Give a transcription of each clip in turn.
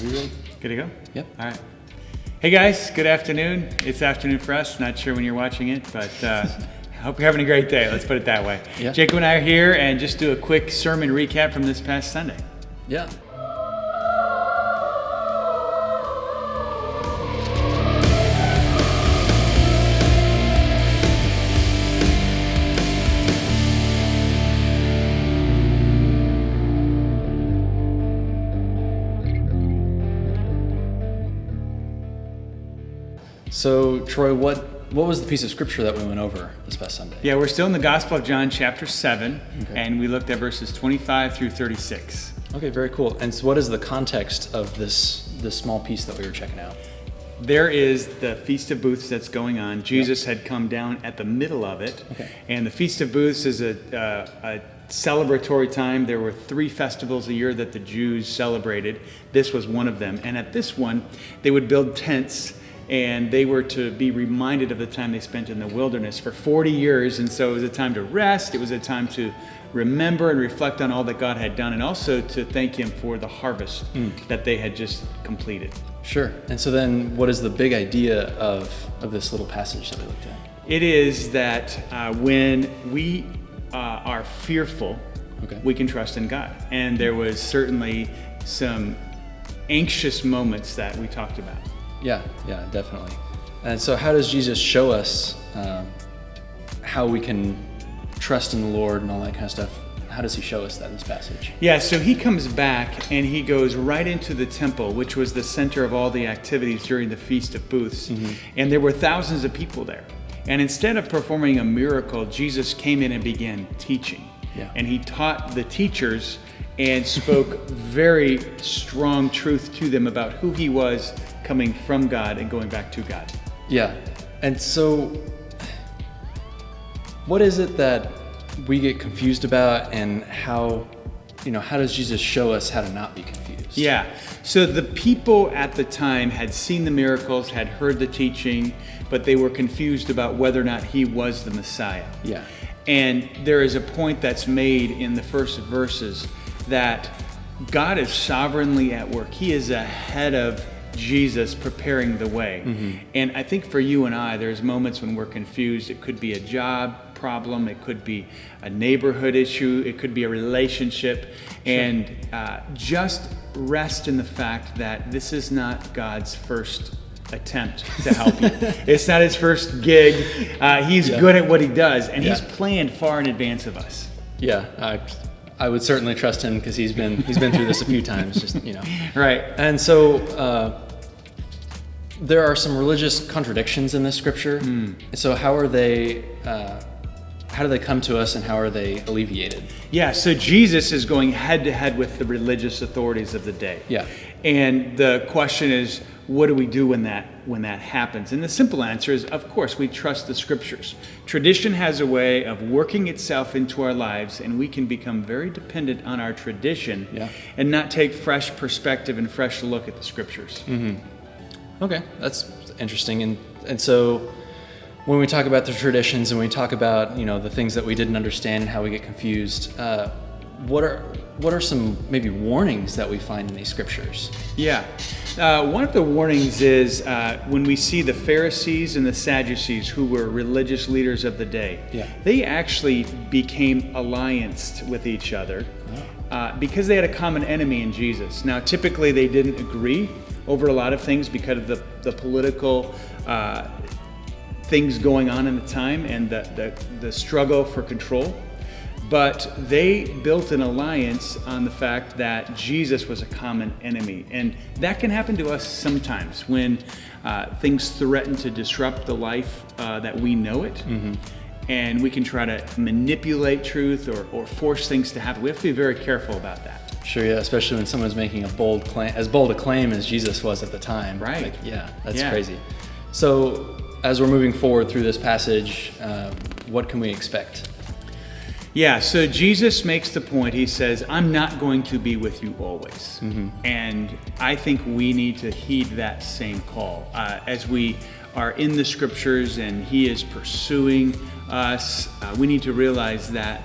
we ready? Good to go? Yep. All right. Hey guys, good afternoon. It's afternoon for us. Not sure when you're watching it, but I hope you're having a great day. Let's put it that way. Yeah. Jacob and I are here and just do a quick sermon recap from this past Sunday. Yeah. So, Troy, what was the piece of scripture that we went over this past Sunday? Yeah, we're still in the Gospel of John, chapter 7, and we looked at verses 25 through 36. Okay, very cool. And so what is the context of this small piece that we were checking out? There is the Feast of Booths that's going on. Jesus had come down at the middle of it. Okay. And the Feast of Booths is a celebratory time. There were 3 festivals a year that the Jews celebrated. This was one of them. And at this one, they would build tents, and they were to be reminded of the time they spent in the wilderness for 40 years. And so it was a time to rest. It was a time to remember and reflect on all that God had done, and also to thank Him for the harvest that they had just completed. Sure. And so then what is the big idea of this little passage that we looked at? It is that when we are fearful, we can trust in God. And there was certainly some anxious moments that we talked about. Yeah, definitely. And so how does Jesus show us how we can trust in the Lord and all that kind of stuff? How does He show us that in this passage? Yeah, so He comes back and He goes right into the temple, which was the center of all the activities during the Feast of Booths. And there were thousands of people there. And instead of performing a miracle, Jesus came in and began teaching. Yeah. And He taught the teachers and spoke very strong truth to them about who He was, coming from God and going back to God. Yeah. And so what is it that we get confused about, and how does Jesus show us how to not be confused? Yeah. So the people at the time had seen the miracles, had heard the teaching, but they were confused about whether or not He was the Messiah. Yeah. And there is a point that's made in the first verses that God is sovereignly at work. He is ahead of Jesus preparing the way. And I think for you and I, there's moments when we're confused. It could be a job problem, it could be a neighborhood issue, it could be a relationship. And just rest in the fact that this is not God's first attempt to help you. It's not His first gig. He's good at what He does, and He's planned far in advance of us. Yeah, I would certainly trust Him because he's been through this a few times, Right. And so there are some religious contradictions in this scripture. So how do they come to us, and how are they alleviated? Yeah, so Jesus is going head to head with the religious authorities of the day. Yeah. And the question is, what do we do when that happens? And the simple answer is, of course, we trust the scriptures. Tradition has a way of working itself into our lives, and we can become very dependent on our tradition and not take fresh perspective and fresh look at the scriptures. Okay, that's interesting. And so when we talk about the traditions and we talk about the things that we didn't understand and how we get confused, what are some maybe warnings that we find in these scriptures? Yeah. One of the warnings is when we see the Pharisees and the Sadducees, who were religious leaders of the day, they actually became allianced with each other because they had a common enemy in Jesus. Now, typically they didn't agree over a lot of things because of the political things going on in the time and the struggle for control. But they built an alliance on the fact that Jesus was a common enemy. And that can happen to us sometimes when things threaten to disrupt the life that we know it. And we can try to manipulate truth or force things to happen. We have to be very careful about that. Sure, yeah, especially when someone's making as bold a claim as Jesus was at the time. Right. That's crazy. So as we're moving forward through this passage, what can we expect? Yeah, so Jesus makes the point, He says, I'm not going to be with you always. And I think we need to heed that same call. As we are in the scriptures and He is pursuing us, we need to realize that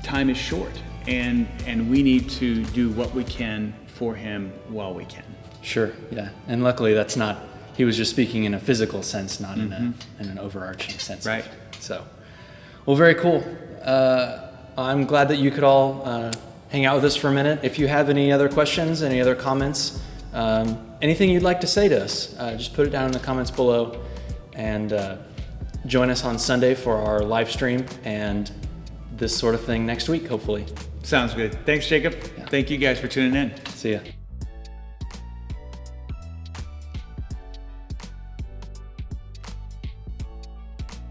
time is short and we need to do what we can for him while we can. Sure, yeah. And luckily that's not, he was just speaking in a physical sense, not in an overarching sense. Right. So, well, very cool. I'm glad that you could all hang out with us for a minute. If you have any other questions, any other comments, anything you'd like to say to us, just put it down in the comments below, and join us on Sunday for our live stream and this sort of thing next week, hopefully. Sounds good. Thanks, Jacob. Yeah. Thank you guys for tuning in. See ya.